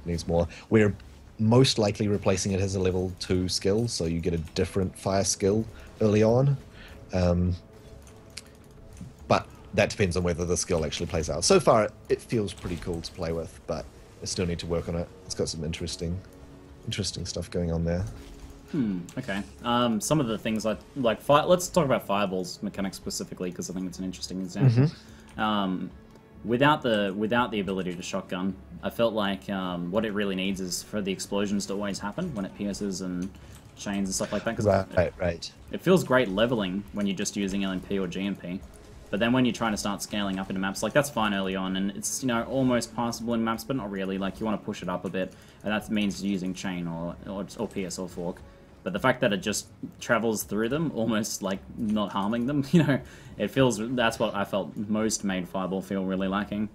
We're most likely replacing it as a level 2 skill, so you get a different fire skill early on. But that depends on whether the skill actually plays out. So far, it feels pretty cool to play with, but I still need to work on it. It's got some interesting stuff going on there. Okay. Some of the things like fire. Let's talk about fireball's mechanics specifically because I think it's an interesting example. Without the ability to shotgun, I felt like what it really needs is for the explosions to always happen when it pierces and chains and stuff like that. Right. It feels great leveling when you're just using LMP or GMP. But then when you're trying to start scaling up into maps, like that's fine early on, and it's, you know, almost passable in maps, but not really. Like you want to push it up a bit, and that means using chain or PS or fork. But the fact that it just travels through them, almost like not harming them, you know, it feels, that's what I felt most made Fireball feel really lacking.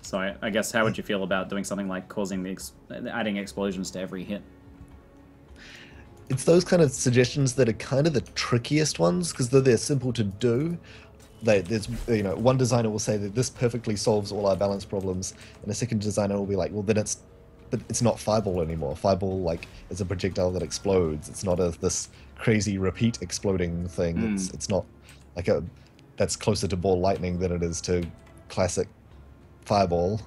So I guess how would you feel about doing something like adding explosions to every hit? It's those kind of suggestions that are kind of the trickiest ones, because though they're simple to do, there's, you know, one designer will say that this perfectly solves all our balance problems, and a second designer will be like, well, then it's not Fireball anymore. Fireball, like, is a projectile that explodes. It's not this crazy repeat exploding thing. It's not like that's closer to ball lightning than it is to classic Fireball.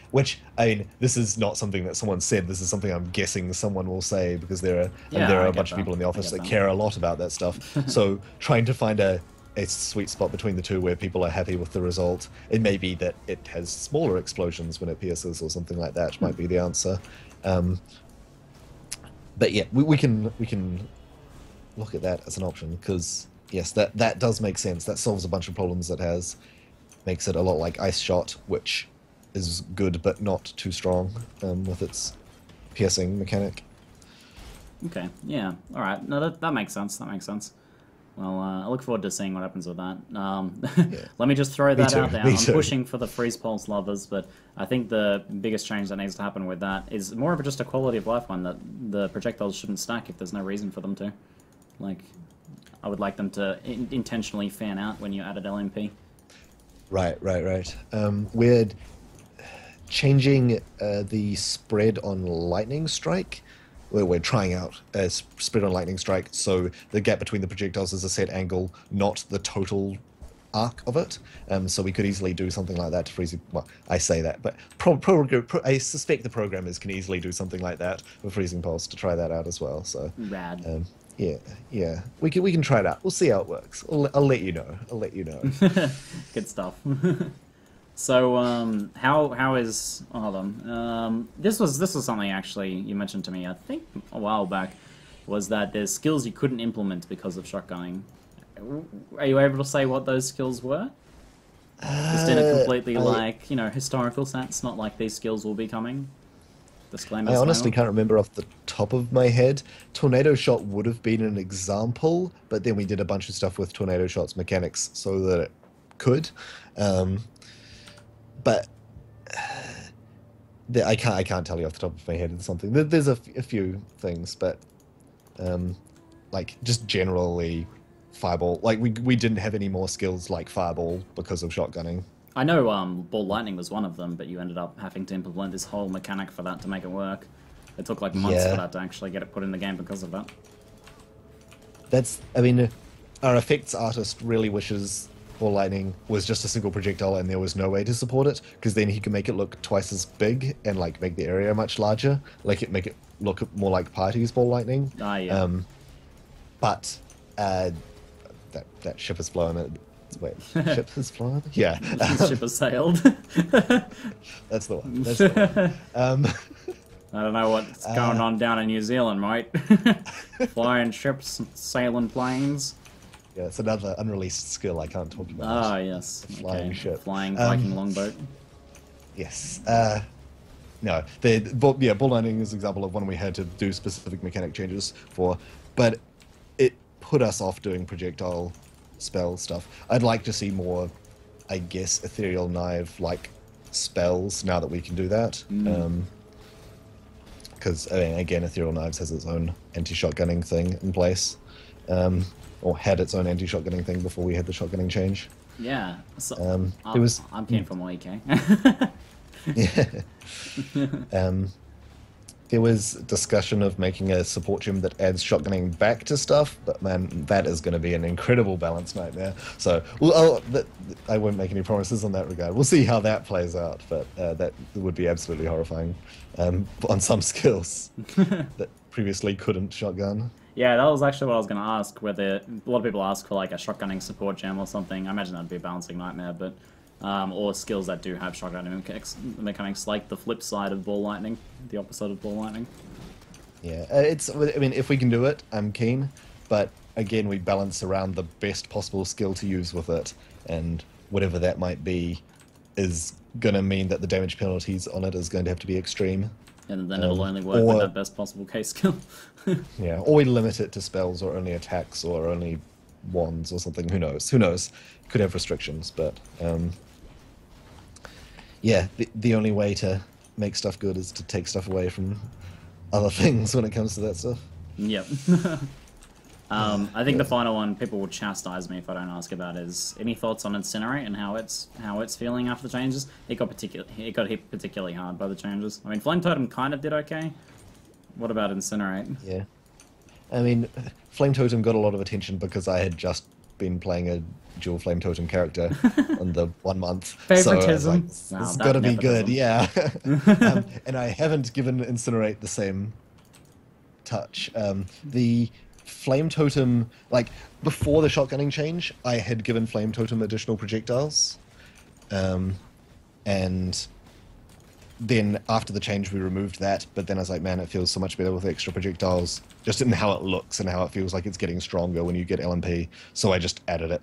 Which, I mean, this is not something that someone said. This is something I'm guessing someone will say, because there are a bunch of people in the office that care a lot about that stuff. So trying to find a sweet spot between the two where people are happy with the result. It may be that it has smaller explosions when it pierces or something like that might be the answer. But yeah, we can look at that as an option, because yes, that does make sense. That solves a bunch of problems it has. Makes it a lot like Ice Shot, which is good but not too strong with its piercing mechanic. Okay, yeah, alright. No, that makes sense. That makes sense. Well, I look forward to seeing what happens with that. Let me just throw that out there. I'm pushing for the Freeze Pulse lovers, but I think the biggest change that needs to happen with that is more of just a quality of life one, that the projectiles shouldn't stack if there's no reason for them to. Like, I would like them to intentionally fan out when you added LMP. Right. We're changing the spread on Lightning Strike. We're trying out a spread on Lightning Strike, so the gap between the projectiles is a set angle, not the total arc of it. So we could easily do something like that to freeze it. Well, I say that, but I suspect the programmers can easily do something like that with Freezing Pulse to try that out as well. So rad. Yeah. We can try it out. We'll see how it works. I'll let you know. Good stuff. So, how is... Hold on. This was something, actually, you mentioned to me, I think, a while back, was that there's skills you couldn't implement because of shotgunning. Are you able to say what those skills were? Just in a completely, like, you know, historical sense, not like these skills will be coming? Disclaimer. I honestly can't remember off the top of my head. Tornado Shot would have been an example, but then we did a bunch of stuff with Tornado Shot's mechanics so that it could. But I can't tell you off the top of my head something. There's a few things, but like just generally Fireball. Like we didn't have any more skills like Fireball because of shotgunning. I know Ball Lightning was one of them, but you ended up having to implement this whole mechanic for that to make it work. It took like months for that to actually get it put in the game because of that. I mean, our effects artist really wishes Ball Lightning was just a single projectile and there was no way to support it, because then he could make it look twice as big and like make the area much larger, make it look more like Party's Ball Lightning. Yeah. But that ship has flown. Wait, ship has flown? Yeah. Ship has sailed. That's the one. I don't know what's going on down in New Zealand, mate. Flying ships, sailing planes. Yeah, it's another unreleased skill I can't talk about. Yes. Flying ship. Flying Viking longboat. Yes. No, Ball Lightning is an example of one we had to do specific mechanic changes for, but it put us off doing projectile spell stuff. I'd like to see more, I guess, Ethereal Knife-like spells now that we can do that. Because, I mean, again, Ethereal Knives has its own anti-shotgunning thing in place. Or had its own anti-shotgunning thing before we had the shotgunning change. Yeah. So, I'm keen for more EK. Yeah. There was discussion of making a support gem that adds shotgunning back to stuff, but man, that is going to be an incredible balance nightmare. So, well, I won't make any promises on that regard. We'll see how that plays out, but that would be absolutely horrifying on some skills that previously couldn't shotgun. Yeah, that was actually what I was going to ask, whether a lot of people ask for like a shotgunning support gem or something. I imagine that'd be a balancing nightmare, but or skills that do have shotgunning mechanics, like the flip side of ball lightning, the opposite of ball lightning. Yeah, I mean, if we can do it, I'm keen, but again, we balance around the best possible skill to use with it, and whatever that might be is going to mean that the damage penalties on it is going to have to be extreme. And then it'll only work with that best possible case skill. Yeah, or we limit it to spells or only attacks or only wands or something. Who knows? Who knows? Could have restrictions, but yeah, the only way to make stuff good is to take stuff away from other things when it comes to that stuff. Yep. I think the final one people will chastise me if I don't ask about is any thoughts on Incinerate and how it's feeling after the changes. It got hit particularly hard by the changes. I mean, Flame Totem kind of did okay. What about Incinerate? Yeah, I mean, Flame Totem got a lot of attention because I had just been playing a dual Flame Totem character on the 1 month. Favoritism. So it's got to be good, yeah. And I haven't given Incinerate the same touch. The Flame Totem, like, before the shotgunning change, I had given Flame Totem additional projectiles. And then after the change, we removed that, but then I was like, man, it feels so much better with extra projectiles, just in how it looks and how it feels like it's getting stronger when you get LMP. So I just added it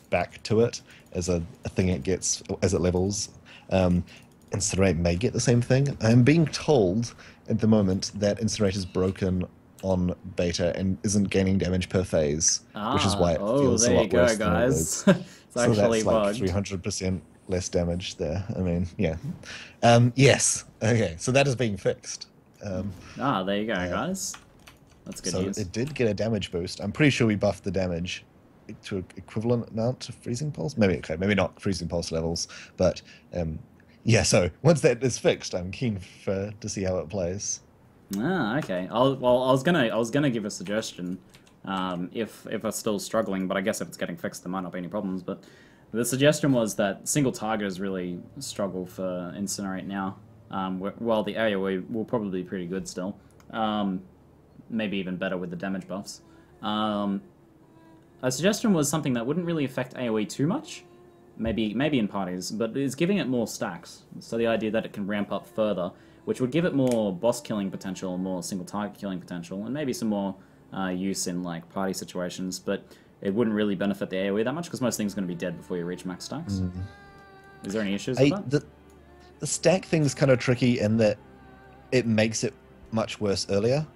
back to it as a thing it gets as it levels. Incinerate may get the same thing. I'm being told at the moment that Incinerate is broken on beta and isn't gaining damage per phase, which is why it feels a lot worse than it is. It's actually so that's bugged. like 300% less damage there. I mean, yeah. Yes. Okay, so that is being fixed. There you go, guys. That's good news. So it did get a damage boost. I'm pretty sure we buffed the damage to an equivalent amount to Freezing Pulse. Maybe not Freezing Pulse levels, but yeah. So once that is fixed, I'm keen to see how it plays. Okay. I was gonna give a suggestion, if I'm still struggling, but I guess if it's getting fixed, there might not be any problems. But the suggestion was that single targeters really struggle for Incinerate now. While the AoE will probably be pretty good still, maybe even better with the damage buffs. A suggestion was something that wouldn't really affect AoE too much, maybe in parties, but is giving it more stacks. So the idea that it can ramp up further, which would give it more boss killing potential, more single target killing potential, and maybe some more use in like party situations, but it wouldn't really benefit the AoE that much because most things are going to be dead before you reach max stacks. Is there any issues with that? The stack thing's kind of tricky in that it makes it much worse earlier.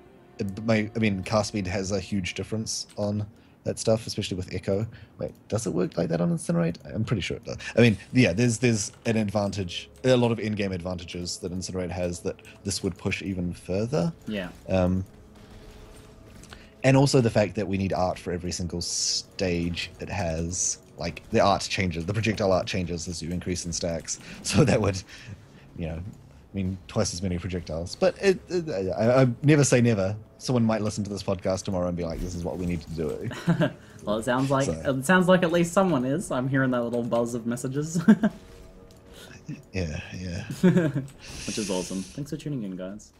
I mean, cast speed has a huge difference on that stuff, especially with Echo. Wait, does it work like that on Incinerate? I'm pretty sure it does. I mean, yeah, there's an advantage, a lot of in-game advantages that Incinerate has that this would push even further. Yeah. And also the fact that we need art for every single stage it has. Like, the art changes, the projectile art changes as you increase in stacks. So that would, you know, mean twice as many projectiles. But I never say never. Someone might listen to this podcast tomorrow and be like, this is what we need to do. Well, it sounds like at least someone is. I'm hearing that little buzz of messages. Yeah. Which is awesome. Thanks for tuning in, guys.